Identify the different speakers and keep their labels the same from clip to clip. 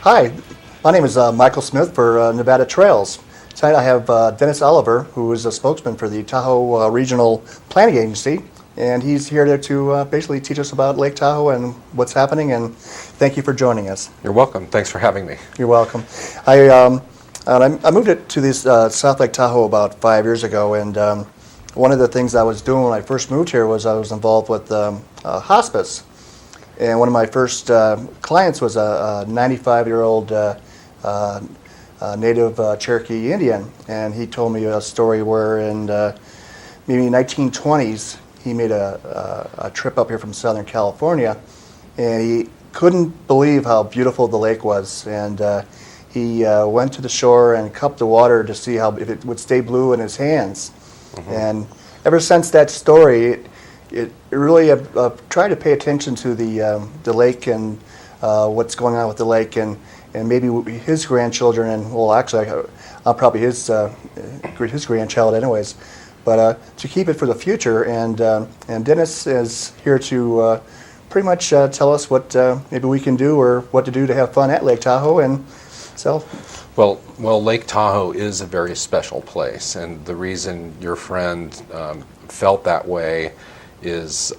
Speaker 1: Hi, my name is Michael Smith for Nevada Trails. Tonight I have Dennis Oliver, who is a spokesman for the Tahoe Regional Planning Agency, and he's here to basically teach us about Lake Tahoe and what's happening, and thank you for joining us.
Speaker 2: You're welcome. Thanks for having me.
Speaker 1: You're welcome. I moved it to this South Lake Tahoe about 5 years ago, and one of the things I was doing when I first moved here was I was involved with hospice. And one of my first clients was a 95-year-old native Cherokee Indian, and he told me a story where in maybe 1920s he made a trip up here from Southern California, and he couldn't believe how beautiful the lake was, and he went to the shore and cupped the water to see how if it would stay blue in his hands. Mm-hmm. And ever since that story, it really tried to pay attention to the lake and what's going on with the lake, and maybe his grandchildren, and well, actually, I'm probably his grandchild anyways, but to keep it for the future. And Dennis is here to pretty much tell us what maybe we can do or what to do to have fun at Lake Tahoe. And so,
Speaker 2: well, Lake Tahoe is a very special place, and the reason your friend felt that way is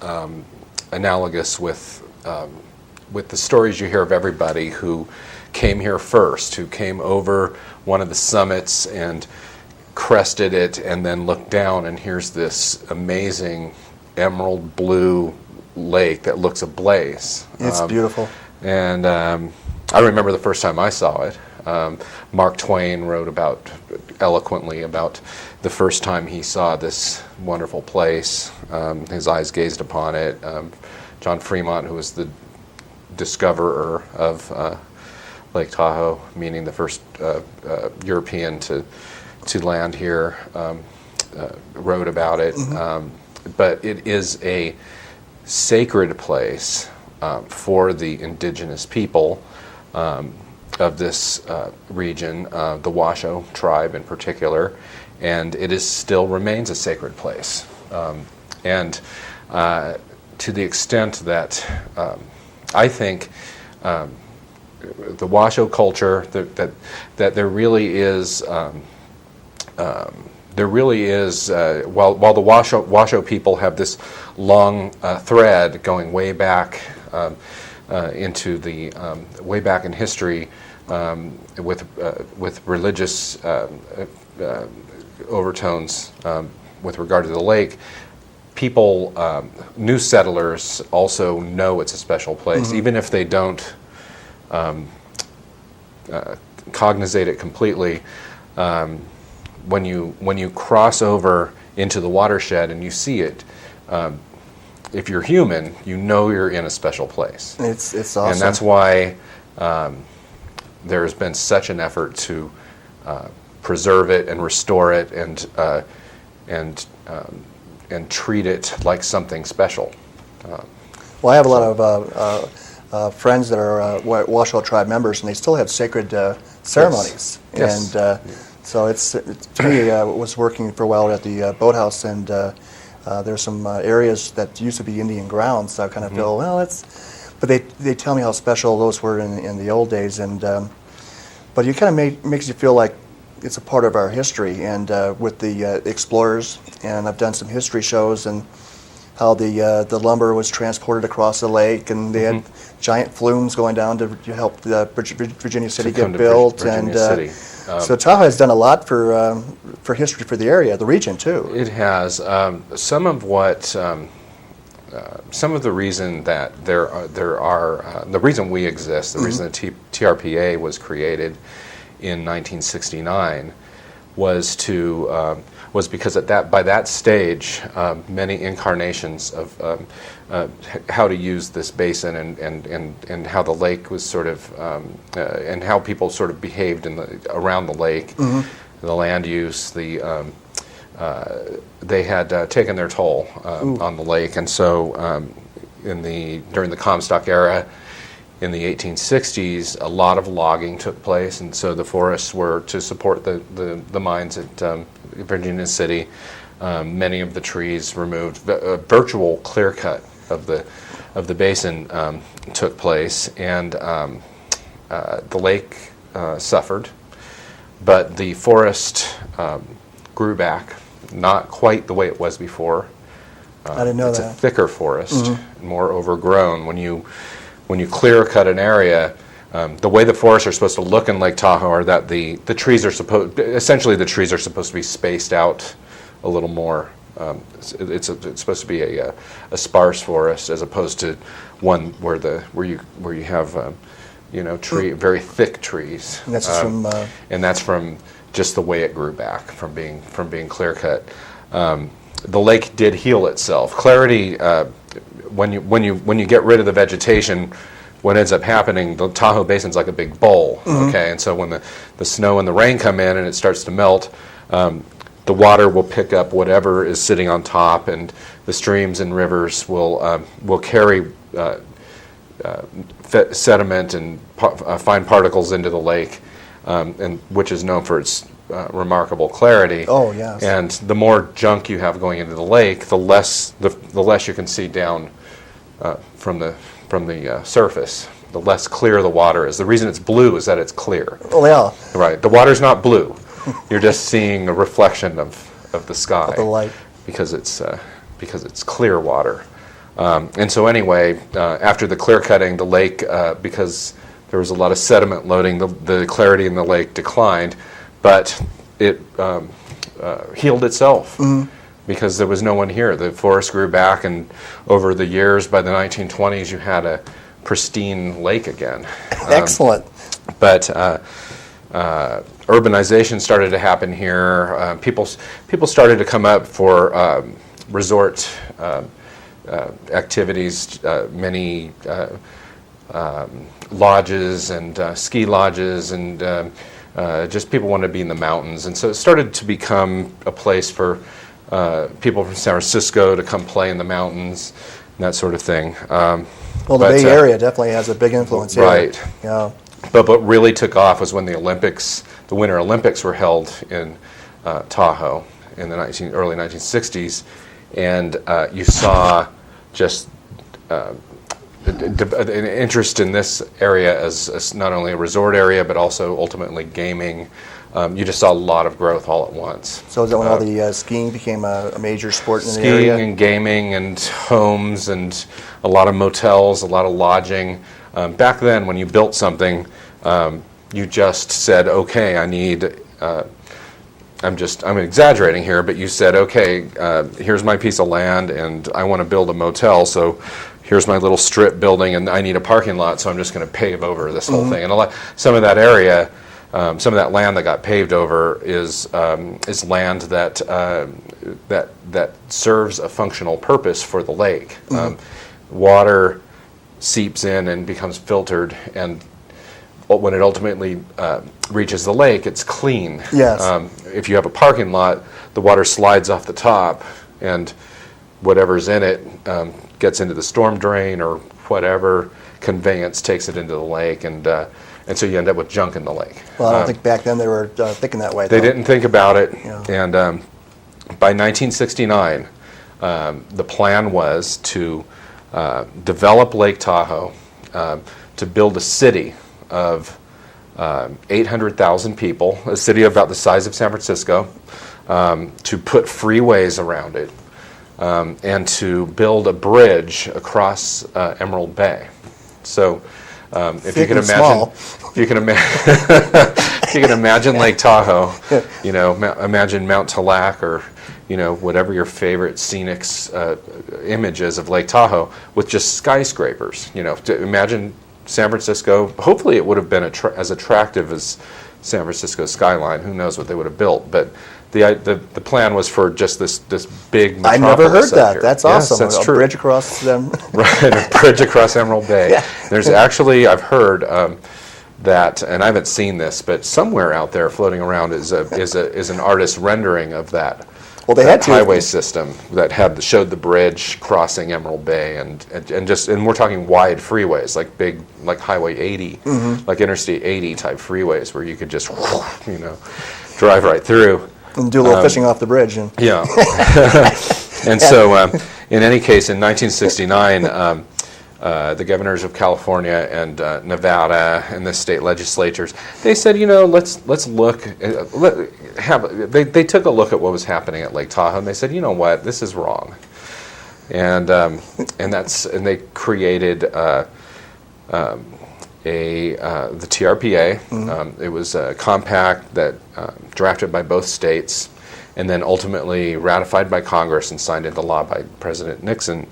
Speaker 2: analogous with the stories you hear of everybody who came here first, who came over one of the summits and crested it and then looked down, and here's this amazing emerald blue lake that looks ablaze.
Speaker 1: It's beautiful.
Speaker 2: And I remember the first time I saw it. Mark Twain wrote eloquently about the first time he saw this wonderful place. His eyes gazed upon it. John Fremont, who was the discoverer of Lake Tahoe, meaning the first European to land here, wrote about it. Mm-hmm. But it is a sacred place for the indigenous people of this region, the Washoe tribe in particular, and it still remains a sacred place. And to the extent that I think the Washoe culture, that there really is, while the Washoe people have this long thread going way back into the way back in history, with religious overtones with regard to the lake, people, new settlers also know it's a special place, mm-hmm. even if they don't cognizate it completely. When you cross over into the watershed and you see it, if you're human, you know you're in a special place.
Speaker 1: It's awesome.
Speaker 2: And that's why there has been such an effort to preserve it and restore it and treat it like something special.
Speaker 1: Well, I have a lot of friends that are Washoe tribe members, and they still have sacred ceremonies.
Speaker 2: Yes.
Speaker 1: And so it's to me, was working for a while at the boathouse, and there's some areas that used to be Indian grounds. So I kind of feel, well, but they tell me how special those were in the old days, and but you kind of makes you feel like it's a part of our history, and with the explorers, and I've done some history shows and how the lumber was transported across the lake, and they had giant flumes going down to help the Virginia City get built, so Tahoe has done a lot for history for the area, the region too.
Speaker 2: It has. Some of the reason that there are the reason we exist, the reason the TRPA was created in 1969 was because by that stage many incarnations of how to use this basin and how the lake was sort of and how people sort of behaved around the lake, the land use, they had taken their toll on the lake, and so during the Comstock era in the 1860s, a lot of logging took place, and so the forests were to support the mines at Virginia City. Many of the trees removed. A virtual clear cut of the basin took place, and the lake suffered, but the forest grew back, not quite the way it was before.
Speaker 1: I didn't know
Speaker 2: it's
Speaker 1: that.
Speaker 2: a thicker forest, more overgrown. When you clear cut an area, the way the forests are supposed to look in Lake Tahoe are that the trees are supposed to be spaced out a little more. It's supposed to be a sparse forest as opposed to one where you have very thick trees.
Speaker 1: And that's just
Speaker 2: and that's from just the way it grew back from being clear cut. The lake did heal itself. Clarity, when you get rid of the vegetation, what ends up happening, the Tahoe Basin's like a big bowl, okay? And so when the snow and the rain come in and it starts to melt, the water will pick up whatever is sitting on top, and the streams and rivers will carry sediment and fine particles into the lake, and which is known for its remarkable clarity.
Speaker 1: Oh, yes.
Speaker 2: And the more junk you have going into the lake, the less you can see down from the surface. The less clear the water is. The reason it's blue is that it's clear.
Speaker 1: Oh, yeah.
Speaker 2: Right. The water's not blue. You're just seeing a reflection of the sky.
Speaker 1: Of the light.
Speaker 2: Because it's clear water. And so anyway, after the clear cutting, the lake, because there was a lot of sediment loading, the clarity in the lake declined, but it healed itself because there was no one here. The forest grew back, and over the years, by the 1920s, you had a pristine lake again.
Speaker 1: Excellent.
Speaker 2: But urbanization started to happen here. People started to come up for resort activities. Many lodges and ski lodges, and just people wanted to be in the mountains. And so it started to become a place for people from San Francisco to come play in the mountains and that sort of thing.
Speaker 1: Well, the Bay Area definitely has a big influence here.
Speaker 2: Right.
Speaker 1: Yeah.
Speaker 2: But what really took off was when the Winter Olympics were held in Tahoe in the early 1960s, and you saw just an interest in this area as not only a resort area but also ultimately gaming. You just saw a lot of growth all at once.
Speaker 1: So is that when all the skiing became a major sport in the area?
Speaker 2: Skiing and gaming and homes and a lot of motels, a lot of lodging. Back then, when you built something, you just said, okay, I need, I'm exaggerating here, but you said, okay, here's my piece of land and I want to build a motel, so here's my little strip building and I need a parking lot, so I'm just going to pave over this whole thing. And some of that area, some of that land that got paved over is land that serves a functional purpose for the lake. Water seeps in and becomes filtered, and when it ultimately reaches the lake, it's clean.
Speaker 1: Yes.
Speaker 2: If you have a parking lot, the water slides off the top, and whatever's in it gets into the storm drain or whatever conveyance takes it into the lake, and so you end up with junk in the lake.
Speaker 1: Well, I don't think back then they were thinking that way.
Speaker 2: They didn't think about it,
Speaker 1: Yeah.
Speaker 2: and by 1969, the plan was to develop Lake Tahoe, to build a city of 800,000 people, a city about the size of San Francisco, to put freeways around it, and to build a bridge across Emerald Bay. So, if you can imagine Lake Tahoe, imagine Mount Tallac or whatever your favorite scenic image is of Lake Tahoe with just skyscrapers. To imagine San Francisco. Hopefully, it would have been as attractive as San Francisco's skyline. Who knows what they would have built? But the plan was for just this big metropolis.
Speaker 1: I never heard that.
Speaker 2: Here.
Speaker 1: That's
Speaker 2: yes,
Speaker 1: awesome.
Speaker 2: That's
Speaker 1: a
Speaker 2: true.
Speaker 1: Bridge across them.
Speaker 2: Right, a bridge across Emerald Bay.
Speaker 1: Yeah.
Speaker 2: There's actually, I've heard that, and I haven't seen this, but somewhere out there floating around is an artist's rendering of that.
Speaker 1: Well, they had to.
Speaker 2: Highway system that showed the bridge crossing Emerald Bay, and we're talking wide freeways, like big, like Highway 80, like Interstate 80 type freeways where you could just drive right through.
Speaker 1: And do a little fishing off the bridge.
Speaker 2: Yeah. And so, in any case, in 1969, the governors of California and Nevada and the state legislatures, they said, let's look. They took a look at what was happening at Lake Tahoe, and they said, you know what, this is wrong, and they created the TRPA. Mm-hmm. It was a compact that drafted by both states, and then ultimately ratified by Congress and signed into law by President Nixon.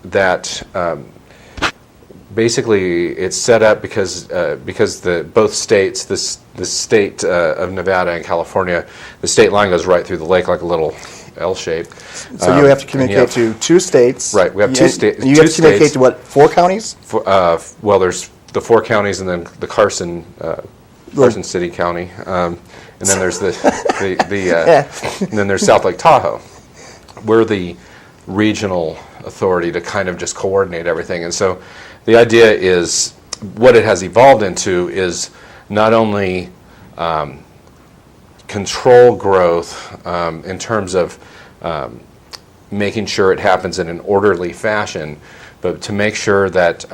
Speaker 2: That basically it's set up because both states, the state of Nevada and California, the state line goes right through the lake like a little L shape.
Speaker 1: So you have to communicate to two states.
Speaker 2: Right, we have two states.
Speaker 1: You have to communicate to what, 4 counties?
Speaker 2: Well, there's the 4 counties, and then the Carson City County, and then there's and then there's South Lake Tahoe. We're the regional authority to kind of just coordinate everything. And so the idea is, what it has evolved into is not only control growth in terms of making sure it happens in an orderly fashion, but to make sure that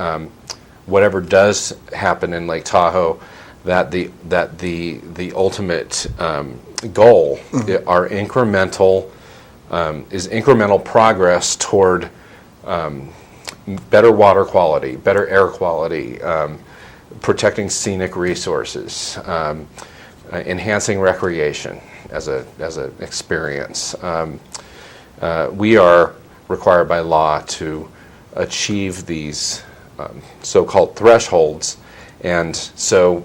Speaker 2: whatever does happen in Lake Tahoe, that the ultimate goal are incremental is incremental progress toward better water quality, better air quality, protecting scenic resources, enhancing recreation as an experience. We are required by law to achieve these so-called thresholds, and so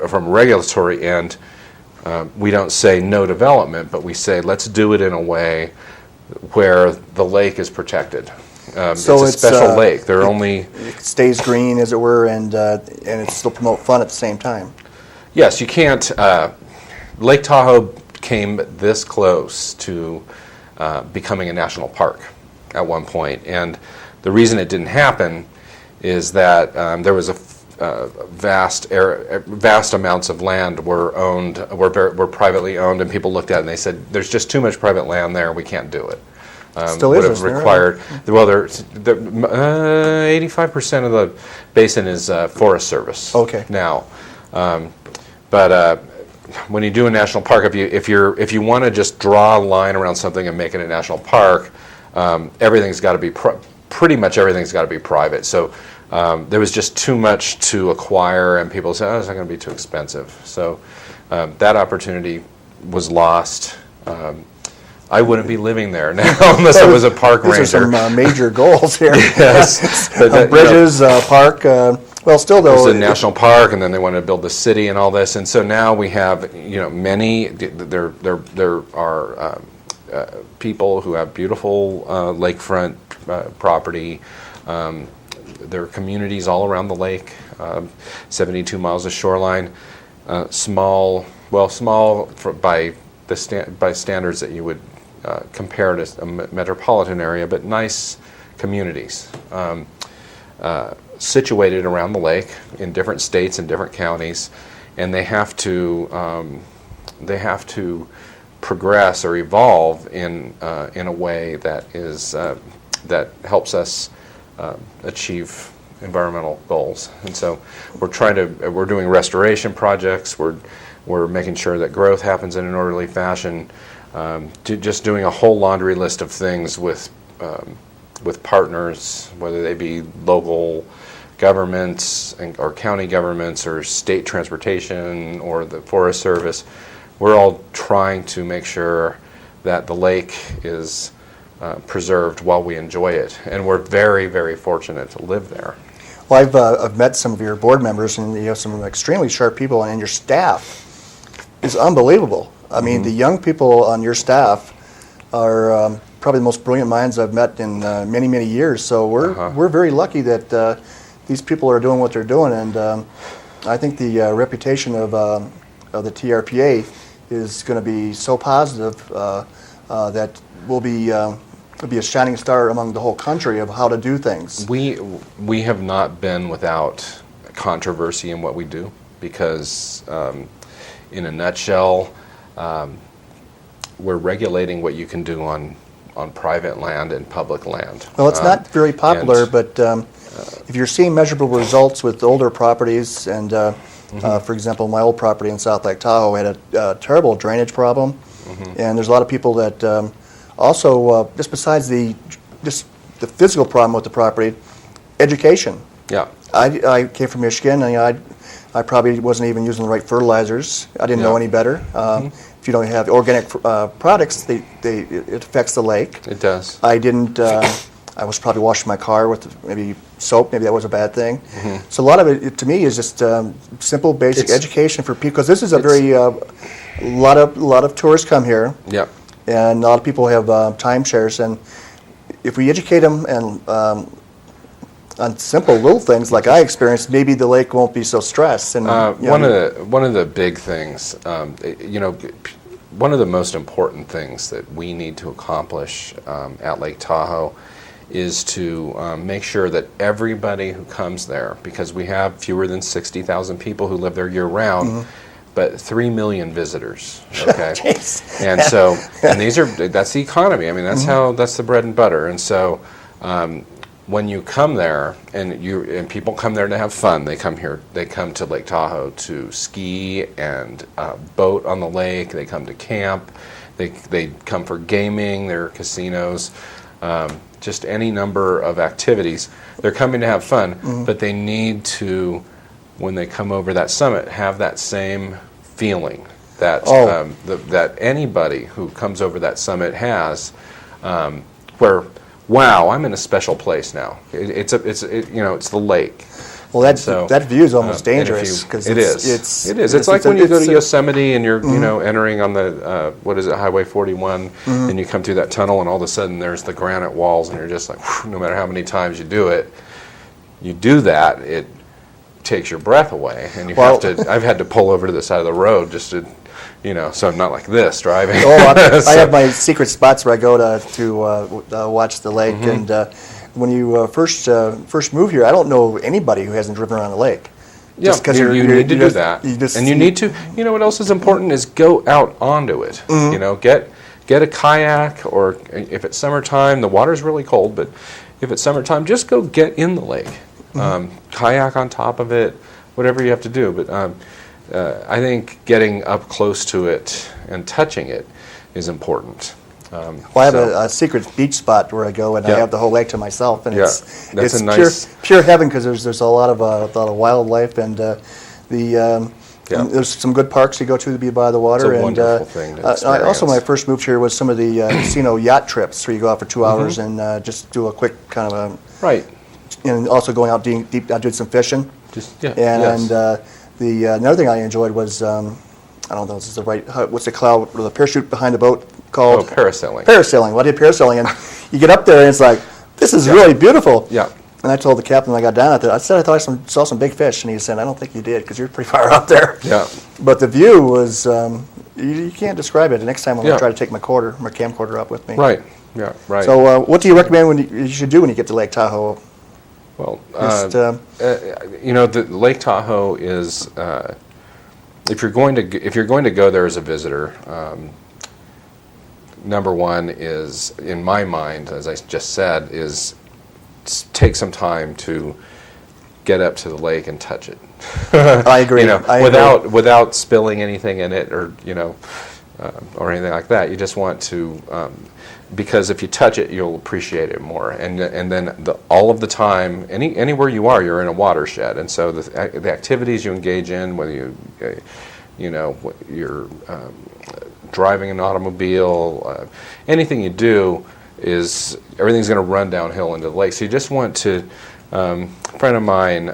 Speaker 2: from a regulatory end, we don't say no development, but we say let's do it in a way where the lake is protected. So it's a special lake.
Speaker 1: It stays green, as it were, and it still promote fun at the same time.
Speaker 2: Yes, you can't. Lake Tahoe came this close to becoming a national park at one point, and the reason it didn't happen is that there was vast amounts of land were privately owned, and people looked at it and they said, "There's just too much private land there. We can't do it."
Speaker 1: Still is
Speaker 2: required. Well, 85% of the basin is Forest Service.
Speaker 1: Okay.
Speaker 2: Now, but when you do a national park, if you want to just draw a line around something and make it a national park, everything's got to be pretty much everything's got to be private. So there was just too much to acquire, and people said, "Oh, it's not going to be too expensive." So that opportunity was lost. I wouldn't be living there now unless I was a park ranger.
Speaker 1: These are some major goals here.
Speaker 2: Yes.
Speaker 1: Bridges, park. Well, still though,
Speaker 2: it's a national park, and then they wanted to build the city and all this, and so now we have many. There are people who have beautiful lakefront property. There are communities all around the lake, 72 miles of shoreline, small by standards that you would compare to a metropolitan area, but nice communities situated around the lake in different states and different counties, and they have to progress or evolve in a way that is that helps us achieve environmental goals. And so we're doing restoration projects. We're making sure that growth happens in an orderly fashion. Just doing a whole laundry list of things with partners, whether they be local governments or county governments or state transportation or the Forest Service. We're all trying to make sure that the lake is preserved while we enjoy it, and we're very, very fortunate to live there.
Speaker 1: Well, I've met some of your board members, and you have some extremely sharp people, and your staff is unbelievable. I mean, the young people on your staff are probably the most brilliant minds I've met in many, many years. So we're very lucky that these people are doing what they're doing, and I think the reputation of the TRPA is going to be so positive that we'll be a shining star among the whole country of how to do things.
Speaker 2: We have not been without controversy in what we do, because in a nutshell, we're regulating what you can do on on private land and public land.
Speaker 1: Well, it's not very popular,
Speaker 2: and-
Speaker 1: but if you're seeing measurable results with older properties, and for example, my old property in South Lake Tahoe had a terrible drainage problem, and there's a lot of people that also, just besides the physical problem with the property, education.
Speaker 2: Yeah.
Speaker 1: I came from Michigan, and I probably wasn't even using the right fertilizers. I didn't know any better. If you don't have organic products, it affects the lake.
Speaker 2: It does.
Speaker 1: I didn't. I was probably washing my car with maybe soap. Maybe that was a bad thing. So a lot of it, to me, is just simple, basic education for people. Because this is a very lot of tourists come here.
Speaker 2: Yeah.
Speaker 1: And a lot of people have timeshares, and if we educate them and on simple little things like I experienced, maybe the lake won't be so stressed. And
Speaker 2: one of the big things, one of the most important things that we need to accomplish at Lake Tahoe is to make sure that everybody who comes there, because we have fewer than 60,000 people who live there year-round, but 3 million visitors. Okay, and so that's the economy. I mean, that's the bread and butter. And so when you come there, and people come there to have fun, they come to Lake Tahoe to ski and boat on the lake. They come to camp. They come for gaming. There are casinos. Just any number of activities. They're coming to have fun, but they need to, when they come over that summit, have that same feeling that that anybody who comes over that summit has, where, wow, I'm in a special place now. It's the lake.
Speaker 1: Well, that view is almost dangerous because
Speaker 2: it is. It's like when you go to Yosemite and you're entering on the Highway 41, and you come through that tunnel, and all of a sudden there's the granite walls, and you're just like, whew, no matter how many times you do that, it takes your breath away, and I've had to pull over to the side of the road just to, so I'm not like this driving.
Speaker 1: I have my secret spots where I go to watch the lake, and when you first move here, I don't know anybody who hasn't driven around the lake.
Speaker 2: Yeah, you need to do that. And you need to, what else is important is go out onto it. Get a kayak, or if it's summertime, the water's really cold, but if it's summertime, just go get in the lake. Kayak on top of it, whatever you have to do. But I think getting up close to it and touching it is important.
Speaker 1: I have a secret beach spot where I go, and I have the whole lake to myself, and it's pure heaven because there's a lot of wildlife, and and there's some good parks to go to be by the water.
Speaker 2: It's a wonderful thing to experience.
Speaker 1: Also, when I first moved here, was some of the casino yacht trips where you go out for 2 hours and just do a quick kind of and also going out deep, doing some fishing. Another thing I enjoyed was I don't know if this is the right, what's the cloud, the parachute behind the boat called?
Speaker 2: Oh, parasailing.
Speaker 1: Parasailing. Well, I did parasailing, and you get up there, and it's like, this is really beautiful.
Speaker 2: Yeah.
Speaker 1: And I told the captain when I got down at it, I thought I saw some big fish, and he said, I don't think you did, because you're pretty far out there.
Speaker 2: Yeah.
Speaker 1: But the view was, you can't describe it. The next time I'm going to try to take my camcorder up with me.
Speaker 2: Right. Yeah, right.
Speaker 1: So what do you recommend you should do when you get to Lake Tahoe?
Speaker 2: Well, the Lake Tahoe is, if you're going to go there as a visitor, number one is, in my mind, as I just said, is take some time to get up to the lake and touch it.
Speaker 1: I agree.
Speaker 2: Without spilling anything in it, or or anything like that. You just want to, because if you touch it, you'll appreciate it more. And then all of the time, anywhere you are, you're in a watershed. And so the activities you engage in, whether you're driving an automobile, anything you do everything's going to run downhill into the lake. So you just want to, a friend of mine,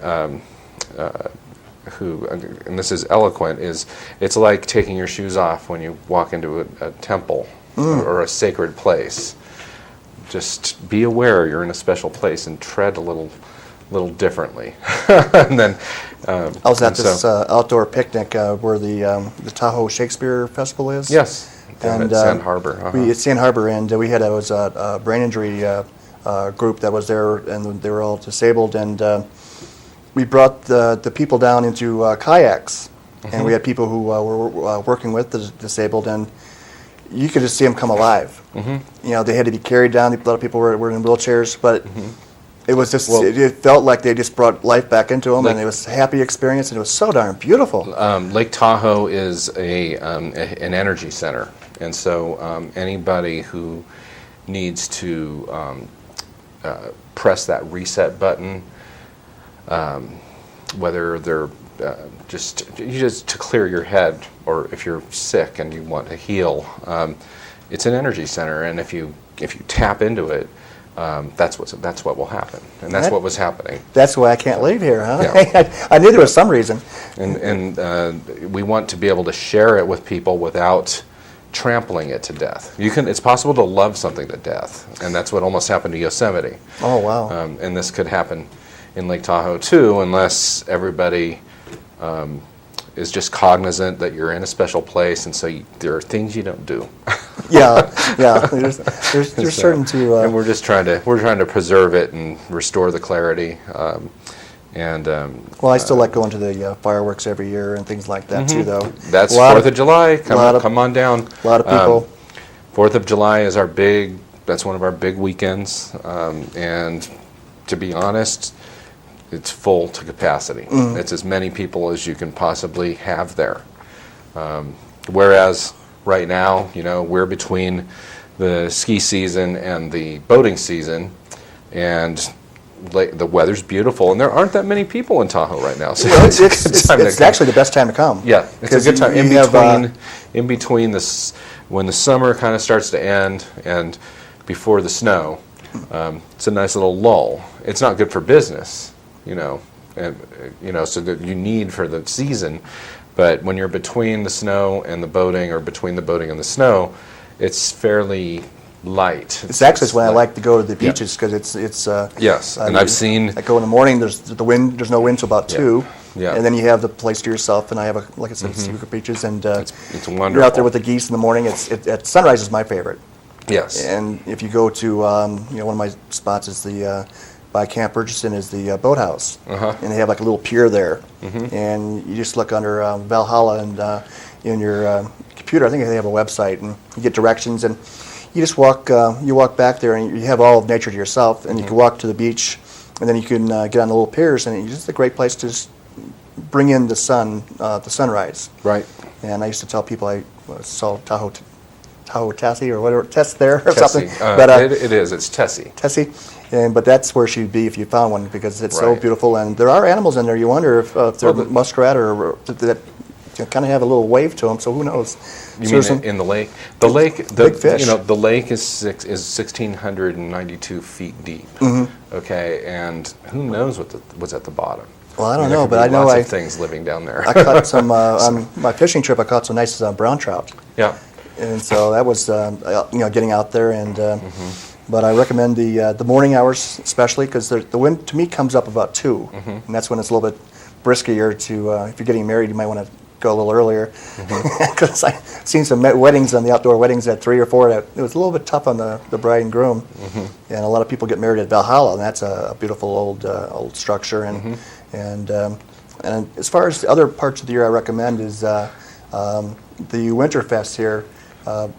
Speaker 2: who, and this is eloquent, it's like taking your shoes off when you walk into a temple or a sacred place. Just be aware you're in a special place and tread a little differently. And then
Speaker 1: I was at this outdoor picnic where the Tahoe Shakespeare Festival is.
Speaker 2: Yes, and at Sand Harbor.
Speaker 1: At Sand Harbor, and we had a brain injury group that was there, and they were all disabled, and we brought the people down into kayaks, and we had people who were working with the disabled, and you could just see them come alive. You know, they had to be carried down. A lot of people were in wheelchairs, but it was just, it felt like they just brought life back into them, and it was a happy experience, and it was so darn beautiful.
Speaker 2: Lake Tahoe is an energy center, and so anybody who needs to press that reset button, whether they're just to clear your head, or if you're sick and you want to heal, it's an energy center, and if you tap into it, that's what will happen, and that's what was happening.
Speaker 1: That's why I can't leave here, huh?
Speaker 2: Yeah.
Speaker 1: I knew there was some reason.
Speaker 2: And we want to be able to share it with people without trampling it to death. It's possible to love something to death, and that's what almost happened to Yosemite.
Speaker 1: Oh, wow.
Speaker 2: And this could happen in Lake Tahoe too, unless everybody is just cognizant that you're in a special place, and so there are things you don't do.
Speaker 1: Yeah. There's certain to.
Speaker 2: And we're trying to preserve it and restore the clarity.
Speaker 1: Well, I still like going to the fireworks every year and things like that too, though.
Speaker 2: That's 4th of July. Come on down.
Speaker 1: A lot of people.
Speaker 2: 4th of July is that's one of our big weekends, and to be honest, it's full to capacity. It's as many people as you can possibly have there. Whereas right now, we're between the ski season and the boating season, and the weather's beautiful, and there aren't that many people in Tahoe right now. So
Speaker 1: it's actually the best time to come.
Speaker 2: Yeah, it's a good time. In between this, when the summer kind of starts to end and before the snow, it's a nice little lull. It's not good for business, so that you need for the season. But when you're between the snow and the boating, or between the boating and the snow, it's fairly light.
Speaker 1: It's actually when I like to go to the beaches, because it's
Speaker 2: yes, and I've seen.
Speaker 1: I go in the morning. There's no wind till about 2.
Speaker 2: Yeah.
Speaker 1: And then you have the place to yourself. And I have like I said, secret beaches, and
Speaker 2: it's wonderful.
Speaker 1: You're out there with the geese in the morning. At sunrise is my favorite.
Speaker 2: Yes.
Speaker 1: And if you go to one of my spots is the by Camp Burgesson is the boathouse, and they have like a little pier there, and you just look under Valhalla, and in your computer, I think they have a website, and you get directions, and you just walk back there, and you have all of nature to yourself, and you can walk to the beach, and then you can get on the little piers, and it's just a great place to just bring in the sunrise.
Speaker 2: Right.
Speaker 1: And I used to tell people I saw Tahoe Tassie or whatever, Tess there or
Speaker 2: Tessie.
Speaker 1: something.
Speaker 2: It's Tessie.
Speaker 1: Tessie. But that's where she'd be if you found one, because it's so beautiful. And there are animals in there. You wonder if they're muskrat or that kind of have a little wave to them. So who knows?
Speaker 2: You mean in the lake? The lake,
Speaker 1: big fish.
Speaker 2: The lake is 1,692 feet deep. Okay, and who knows what's at the bottom?
Speaker 1: Well, I don't know, but I know
Speaker 2: lots of things living down there.
Speaker 1: I caught some on my fishing trip. I caught some nice brown trout.
Speaker 2: Yeah.
Speaker 1: And so that was getting out there, and but I recommend the morning hours especially, because the wind to me comes up about 2, and that's when it's a little bit brisker to if you're getting married, you might want to go a little earlier, because I've seen some weddings on the outdoor weddings at 3 or 4. It was a little bit tough on the bride and groom, and a lot of people get married at Valhalla, and that's a beautiful old structure, and as far as the other parts of the year I recommend is the Winterfest here.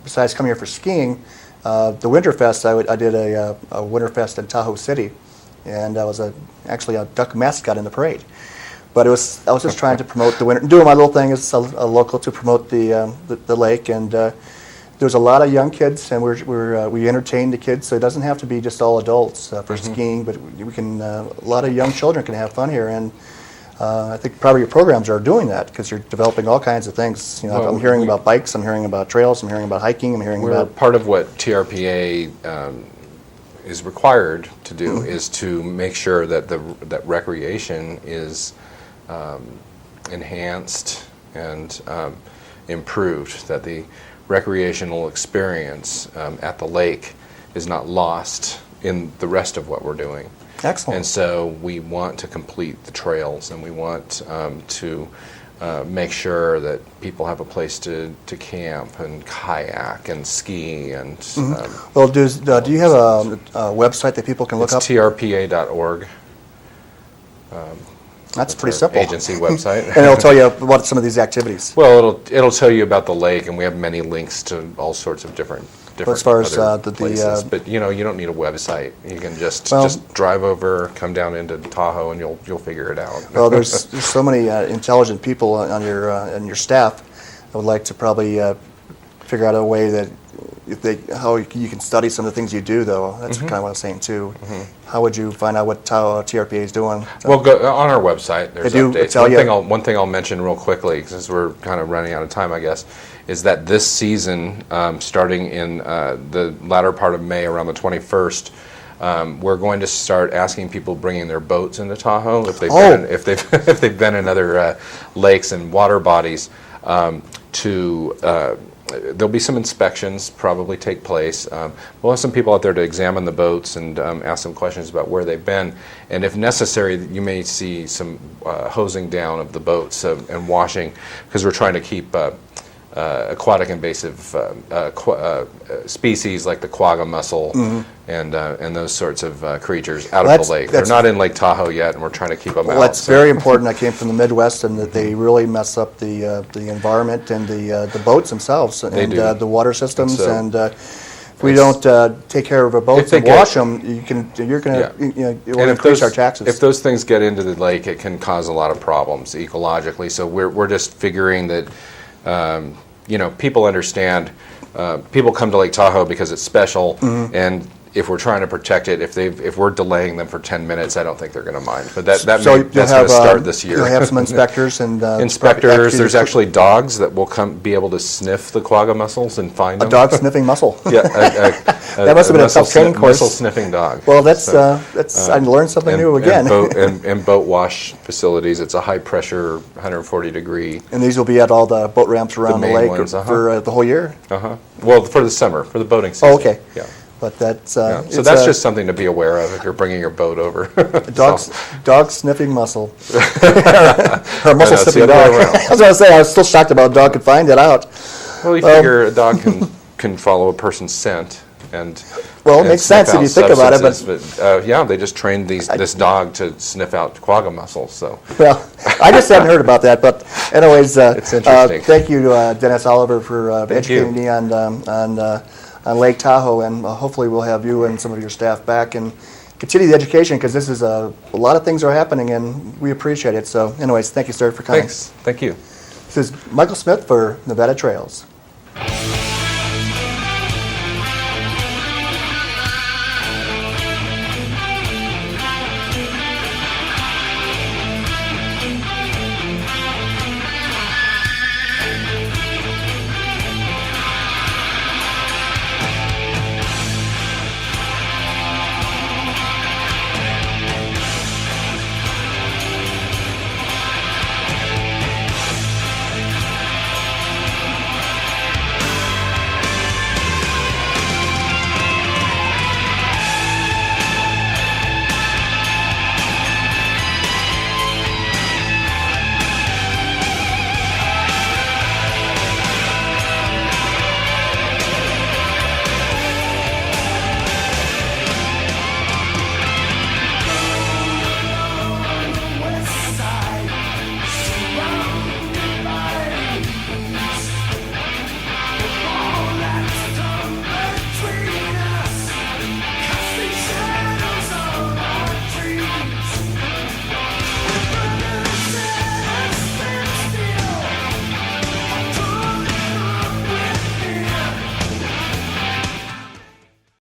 Speaker 1: Besides coming here for skiing, the Winterfest, I did a Winterfest in Tahoe City, and I was actually a duck mascot in the parade. But I was just trying to promote the winter, doing my little thing as a local to promote the lake, and there was a lot of young kids, and we entertained the kids, so it doesn't have to be just all adults for skiing, but we can a lot of young children can have fun here, and I think probably your programs are doing that, because you're developing all kinds of things. I'm hearing about bikes, I'm hearing about trails, I'm hearing about hiking, I'm hearing about...
Speaker 2: Part of what TRPA is required to do is to make sure that that recreation is enhanced and improved, that the recreational experience at the lake is not lost in the rest of what we're doing.
Speaker 1: Excellent.
Speaker 2: And so we want to complete the trails, and we want to make sure that people have a place to camp and kayak and ski and.
Speaker 1: Well, do you have a website that people can look up?
Speaker 2: It's trpa.org.
Speaker 1: That's pretty simple.
Speaker 2: Agency website.
Speaker 1: And it'll tell you about some of these activities.
Speaker 2: Well, it'll tell you about the lake, and we have many links to all sorts of different
Speaker 1: as far as
Speaker 2: other places. But you don't need a website. You can just drive over, come down into Tahoe, and you'll figure it out.
Speaker 1: Well, there's so many intelligent people on your staff. I would like to probably figure out a way that how you can study some of the things you do, though. That's kind of what I was saying too. How would you find out what Tahoe TRPA is doing?
Speaker 2: Well, go on our website. There's updates. One thing I'll mention real quickly, since we're kind of running out of time, I guess, is that this season, starting in the latter part of May, around the 21st, we're going to start asking people bringing their boats into Tahoe if they've been in other lakes and water bodies to. There'll be some inspections probably take place. We'll have some people out there to examine the boats and ask them questions about where they've been. And if necessary, you may see some hosing down of the boats and washing, because we're trying to keep aquatic invasive species like the quagga mussel and those sorts of creatures out of the lake. They're not in Lake Tahoe yet, and we're trying to keep them out.
Speaker 1: That's very important. I came from the Midwest, and that they really mess up the environment and the boats themselves and the water systems. And if we don't take care of our boats and wash them, you're going to increase our taxes.
Speaker 2: If those things get into the lake, it can cause a lot of problems ecologically. So we're just figuring that. People understand. People come to Lake Tahoe because it's special, and if we're trying to protect it, if we're delaying them for 10 minutes, I don't think they're going to mind. But that's going to start this year.
Speaker 1: You'll have some inspectors and
Speaker 2: inspectors. There's actually dogs that will be able to sniff the quagga mussels and find them.
Speaker 1: A dog sniffing mussel.
Speaker 2: Yeah,
Speaker 1: that must have been a tough training course.
Speaker 2: Mussel sniffing dog.
Speaker 1: Well, that's I learned something new again.
Speaker 2: And boat wash facilities. It's a high pressure, 140 degree.
Speaker 1: And these will be at all the boat ramps around the lake for the whole year.
Speaker 2: Well, for the summer, for the boating season.
Speaker 1: Oh, okay.
Speaker 2: Yeah.
Speaker 1: But that's
Speaker 2: so that's just something to be aware of if you're bringing your boat over.
Speaker 1: Dog sniffing mussel, or mussel sniffing dog. I was going to say I was still shocked about a dog could find it out.
Speaker 2: Well, you figure a dog can follow a person's scent and.
Speaker 1: Well, it makes sense if you think about it,
Speaker 2: but they just trained this dog to sniff out quagga mussels. So.
Speaker 1: Well, I just hadn't heard about that, but anyways,
Speaker 2: it's interesting.
Speaker 1: Thank you, Dennis Oliver, for educating me on Lake Tahoe, and hopefully we'll have you and some of your staff back and continue the education, because this is a lot of things are happening, and we appreciate it. So, anyways, thank you, sir, for coming.
Speaker 2: Thanks. Thank you.
Speaker 1: This is Michael Smith for Nevada Trails.